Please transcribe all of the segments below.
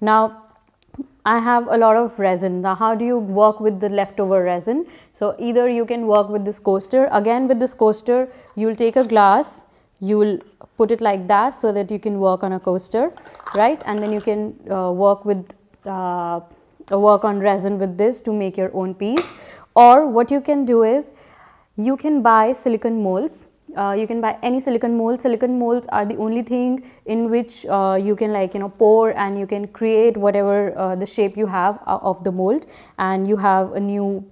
Now I have a lot of resin. Now how do you work with the leftover resin? So either you can work with this coaster. Again, with this coaster, you will take a glass, you will put it like that so that you can work on a coaster, right? And then you can work on resin with this to make your own piece. Or what you can do is you can buy silicone molds. You can buy any silicone mold. Silicone molds are the only thing in which you can, like, pour, and you can create whatever the shape you have of the mold, and you have a new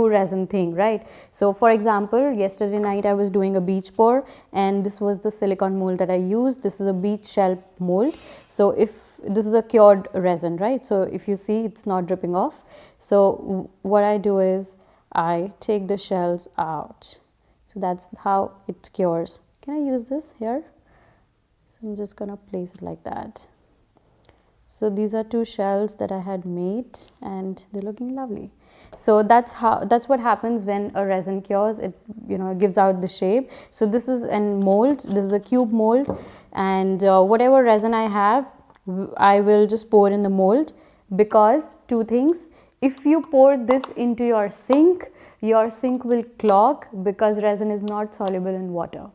resin thing, right? So for example, yesterday night I was doing a beach pour, and this was the silicone mold that I used. This is a beach shell mold. So if this is a cured resin, right? So if you see, it's not dripping off. So what I do is I take the shells out. So that's how it cures. Can I use this here? So I'm just gonna place it like that. So these are two shells that I had made, and they're looking lovely. So that's what happens when a resin cures. It it gives out the shape. So this is a mold. This is a cube mold, and whatever resin I have, I will just pour in the mold, because two things. If you pour this into your sink will clog, because resin is not soluble in water.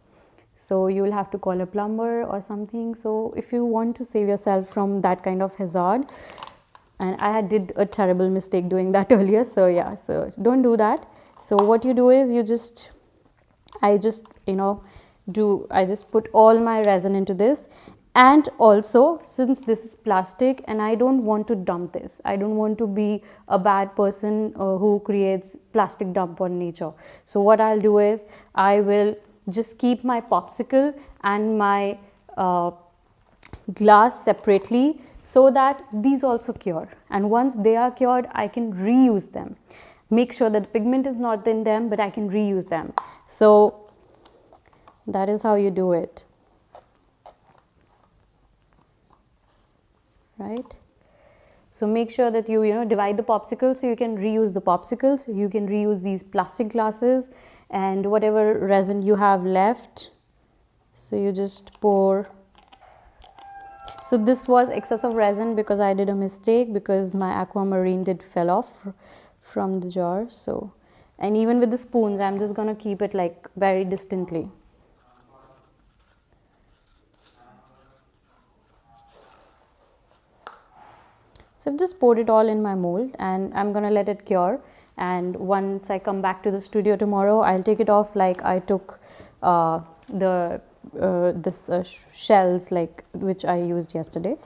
So you will have to call a plumber or something. So if you want to save yourself from that kind of hazard, and I did a terrible mistake doing that earlier, so yeah, so don't do that. So what you do is I just put all my resin into this. And also, since this is plastic and I don't want to dump this, I don't want to be a bad person who creates plastic dump on nature. So what I'll do is I will just keep my popsicle and my glass separately, so that these also cure, and once they are cured, I can reuse them. Make sure that the pigment is not in them, but I can reuse them. So that is how you do it, right? So make sure that you divide the popsicles, so you can reuse the popsicles. You can reuse these plastic glasses and whatever resin you have left. So you just pour. So this was excess of resin because I did a mistake, because my aquamarine fell off from the jar. So, and even with the spoons, I'm just going to keep it like very distantly. So I've just poured it all in my mold, and I'm going to let it cure. And once I come back to the studio tomorrow, I'll take it off like I took shells like which I used yesterday.